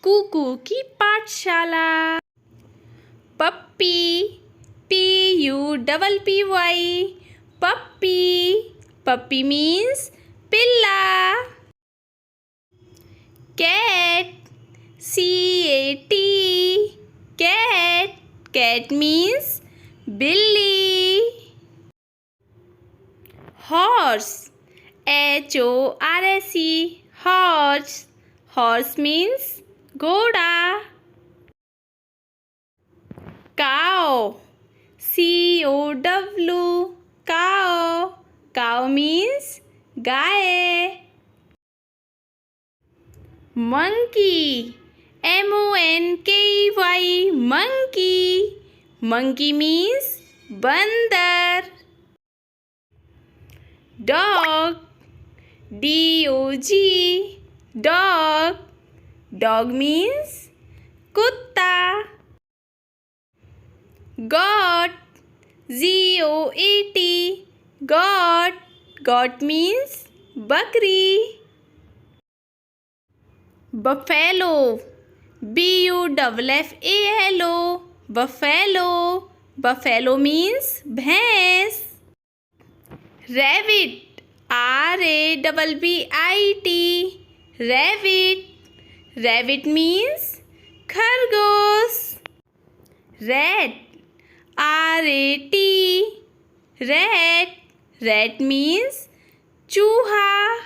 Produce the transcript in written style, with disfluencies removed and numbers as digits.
कुकू की पाठशाला। Puppy, PUPPY, puppy, puppy means पिल्ला। Cat, CAT, cat, cat means बिल्ली। Horse, HORSE, horse, horse means घोड़ा। Cow, COW, cow, cow means गाय। Monkey, MONKEY, monkey, monkey means बंदर। Dog, DOG, dog, dog means कुत्ता। Goat, GOAT, goat, goat means बकरी। Buffalo, BUFFALO, buffalo, buffalo means भैंस। Rabbit, RABBIT, rabbit, rabbit means खरगोश। Rat, RAT, rat, rat means चूहा।